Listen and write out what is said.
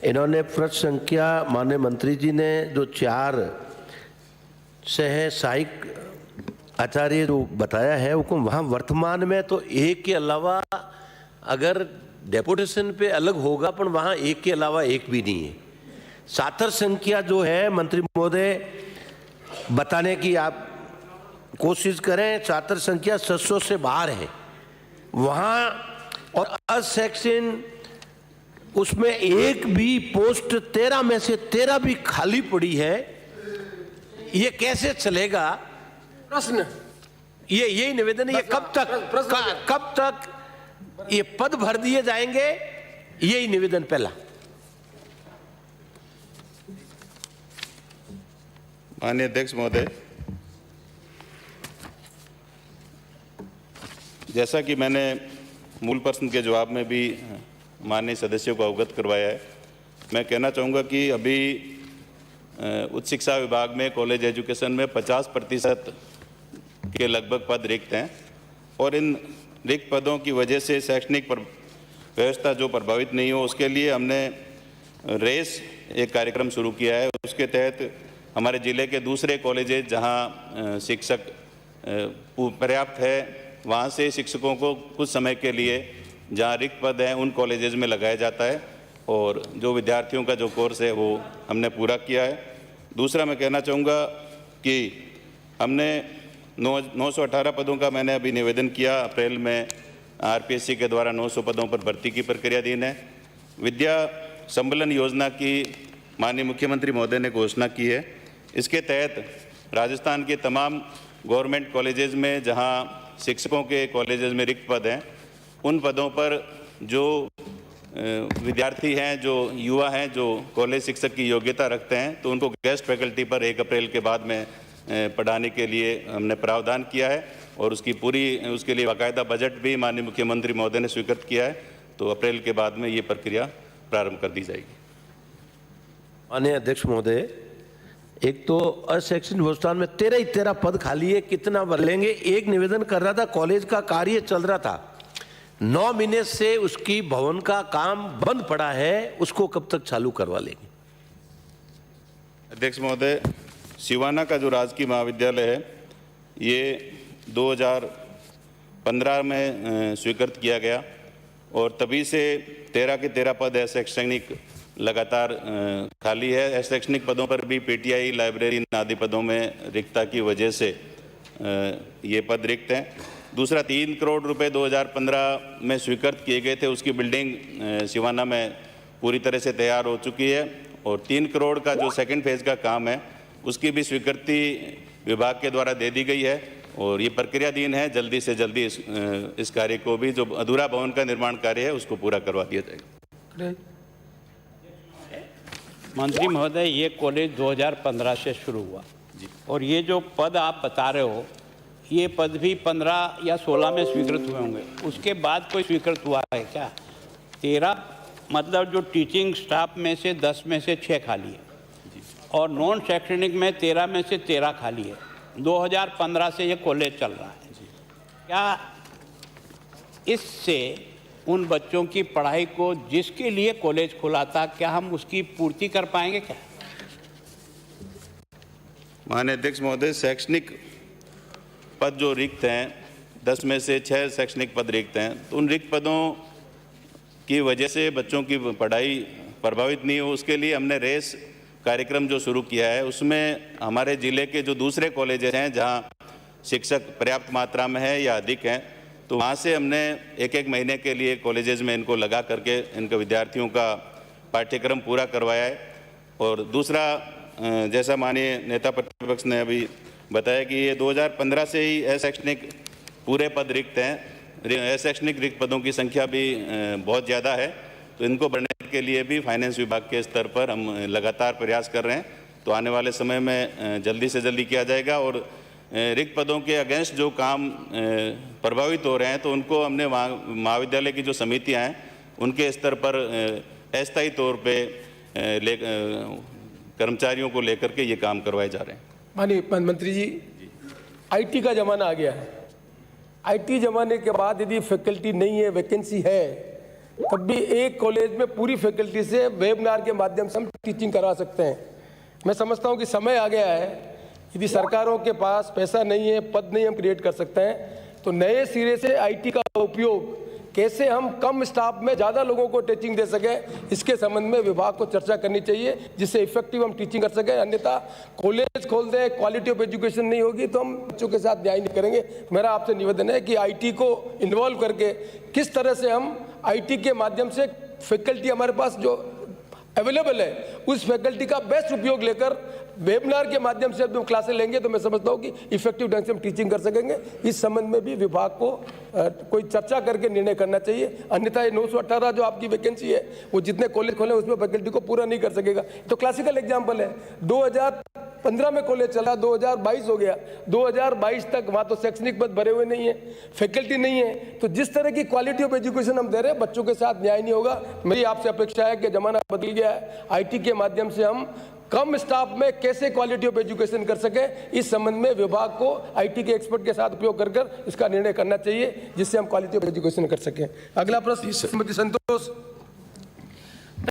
इन्होंने प्रश्न संख्या माननीय मंत्री जी ने जो 4 सह सहायक आचार्य जो बताया है वो वहाँ वर्तमान में तो एक के अलावा अगर डेपुटेशन पे अलग होगा पर वहाँ एक के अलावा एक भी नहीं है। छात्र संख्या जो है मंत्री महोदय बताने की आप कोशिश करें, छात्र संख्या 700 से बाहर है वहाँ, और सेक्शन उसमें एक भी पोस्ट 13 में से 13 भी खाली पड़ी है। ये कैसे चलेगा? प्रश्न ये यही निवेदन है, ये कब तक ये पद भर दिए जाएंगे? यही निवेदन पहला। माननीय अध्यक्ष महोदय, जैसा कि मैंने मूल प्रश्न के जवाब में भी माननीय सदस्यों को अवगत करवाया है, मैं कहना चाहूँगा कि अभी उच्च शिक्षा विभाग में कॉलेज एजुकेशन में 50% के लगभग पद रिक्त हैं और इन रिक्त पदों की वजह से शैक्षणिक व्यवस्था जो प्रभावित नहीं हो उसके लिए हमने रेस एक कार्यक्रम शुरू किया है। उसके तहत हमारे ज़िले के दूसरे कॉलेजेज जहां शिक्षक पर्याप्त है वहां से शिक्षकों को कुछ समय के लिए जहां रिक्त पद हैं उन कॉलेजेज में लगाया जाता है और जो विद्यार्थियों का जो कोर्स है वो हमने पूरा किया है। दूसरा मैं कहना चाहूँगा कि हमने 918 पदों का मैंने अभी निवेदन किया। अप्रैल में आरपीएससी के द्वारा 900 पदों पर भर्ती की प्रक्रियाधीन है। विद्या संबलन योजना की माननीय मुख्यमंत्री महोदय ने घोषणा की है। इसके तहत राजस्थान के तमाम गवर्नमेंट कॉलेजेस में जहां शिक्षकों के कॉलेजेस में रिक्त पद हैं उन पदों पर जो विद्यार्थी हैं, जो युवा हैं, जो कॉलेज शिक्षक की योग्यता रखते हैं तो उनको गेस्ट फैकल्टी पर 1 अप्रैल के बाद में पढ़ाने के लिए हमने प्रावधान किया है और उसके लिए बाकायदा बजट भी माननीय मुख्यमंत्री महोदय ने स्वीकृत किया है। तो अप्रैल के बाद में ये प्रक्रिया प्रारंभ कर दी जाएगी। माननीय अध्यक्ष महोदय, एक तो अशैक्षणिक संस्थान में 13 पद खाली है, कितना भर लेंगे? एक निवेदन कर रहा था, कॉलेज का कार्य चल रहा था, 9 महीने से उसकी भवन का काम बंद पड़ा है, उसको कब तक चालू करवा लेंगे? अध्यक्ष महोदय, सिवाना का जो राजकीय महाविद्यालय है ये 2015 में स्वीकृत किया गया और तभी से 13 के 13 पद शैक्षणिक लगातार खाली है। शैक्षणिक पदों पर भी पीटीआई, लाइब्रेरी आदि पदों में रिक्तता की वजह से ये पद रिक्त हैं। दूसरा 3 करोड़ रुपए 2015 में स्वीकृत किए गए थे, उसकी बिल्डिंग सिवाना में पूरी तरह से तैयार हो चुकी है और 3 करोड़ का जो सेकंड फेज का काम है उसकी भी स्वीकृति विभाग के द्वारा दे दी गई है और ये प्रक्रियाधीन है। जल्दी से जल्दी इस कार्य को भी, जो अधूरा भवन का निर्माण कार्य है, उसको पूरा करवा दिया जाएगा। मंत्री महोदय, ये कॉलेज 2015 से शुरू हुआ और ये जो पद आप बता रहे हो ये पद भी 15 या 16 में स्वीकृत हुए होंगे, उसके बाद कोई स्वीकृत हुआ है क्या? 13 मतलब जो टीचिंग स्टाफ में से 10 में से 6 खाली है और नॉन शैक्षणिक में 13 में से 13 खाली है। 2015 से ये कॉलेज चल रहा है। क्या इससे उन बच्चों की पढ़ाई को जिसके लिए कॉलेज खुला था, क्या हम उसकी पूर्ति कर पाएंगे क्या? माननीय अध्यक्ष महोदय, शैक्षणिक पद जो रिक्त हैं 10 में से 6 शैक्षणिक पद रिक्त हैं तो उन रिक्त पदों की वजह से बच्चों की पढ़ाई प्रभावित नहीं हो उसके लिए हमने रेस कार्यक्रम जो शुरू किया है उसमें हमारे ज़िले के जो दूसरे कॉलेजेस हैं जहां शिक्षक पर्याप्त मात्रा में है या अधिक हैं तो वहाँ से हमने 1-1 महीने के लिए कॉलेजेस में इनको लगा करके इनके विद्यार्थियों का पाठ्यक्रम पूरा करवाया है। और दूसरा, जैसा माननीय नेता प्रतिपक्ष ने अभी बताया कि ये 2015 से ही अशैक्षणिक पूरे पद रिक्त हैं। अशैक्षणिक रिक्त पदों की संख्या भी बहुत ज़्यादा है तो इनको बढ़ने के लिए भी फाइनेंस विभाग के स्तर पर हम लगातार प्रयास कर रहे हैं। तो आने वाले समय में जल्दी से जल्दी किया जाएगा और रिक्त पदों के अगेंस्ट जो काम प्रभावित हो रहे हैं तो उनको हमने महाविद्यालय की जो समितियां हैं उनके स्तर पर अस्थायी तौर पे कर्मचारियों को लेकर के ये काम करवाए जा रहे हैं। माननीय मंत्री जी, आईटी का ज़माना आ गया है। आईटी ज़माने के बाद यदि फैकल्टी नहीं है, वैकेंसी है, तब भी एक कॉलेज में पूरी फैकल्टी से वेबिनार के माध्यम से हम टीचिंग करा सकते हैं। मैं समझता हूं कि समय आ गया है, यदि सरकारों के पास पैसा नहीं है, पद नहीं हम क्रिएट कर सकते हैं, तो नए सिरे से आईटी का उपयोग कैसे हम कम स्टाफ में ज़्यादा लोगों को टीचिंग दे सकें, इसके संबंध में विभाग को चर्चा करनी चाहिए, जिससे इफेक्टिव हम टीचिंग कर सकें। अन्यथा कॉलेज खोल दें, क्वालिटी ऑफ एजुकेशन नहीं होगी तो हम बच्चों के साथ न्याय नहीं करेंगे। मेरा आपसे निवेदन है कि आईटी को इन्वॉल्व करके किस तरह से हम आईटी के माध्यम से फैकल्टी हमारे पास जो अवेलेबल है उस फैकल्टी का बेस्ट उपयोग लेकर वेबिनार के माध्यम से जब क्लासेस लेंगे तो मैं समझता हूं कि इफेक्टिव ढंग से हम टीचिंग कर सकेंगे। इस संबंध में भी विभाग को कोई चर्चा करके निर्णय करना चाहिए। अन्यथा ये 918 जो आपकी वैकेंसी है वो जितने कॉलेज खोले उसमें फैकल्टी को पूरा नहीं कर सकेगा। तो क्लासिकल एग्जाम्पल है, 2015 में कॉलेज चला, 2022 हो गया, 2022 तक वहाँ तो शैक्षणिक पद भरे हुए नहीं है, फैकल्टी नहीं है। तो जिस तरह की क्वालिटी ऑफ एजुकेशन हम दे रहे हैं बच्चों के साथ न्याय नहीं होगा। मेरी आपसे अपेक्षा है कि जमाना बदल गया है, आईटी के माध्यम से हम कम स्टाफ में कैसे क्वालिटी ऑफ एजुकेशन कर सके, इस संबंध में विभाग को आईटी के एक्सपर्ट के साथ उपयोग कर इसका निर्णय करना चाहिए, जिससे हम क्वालिटी ऑफ एजुकेशन कर सकें। अगला प्रश्न श्रीमती संतोष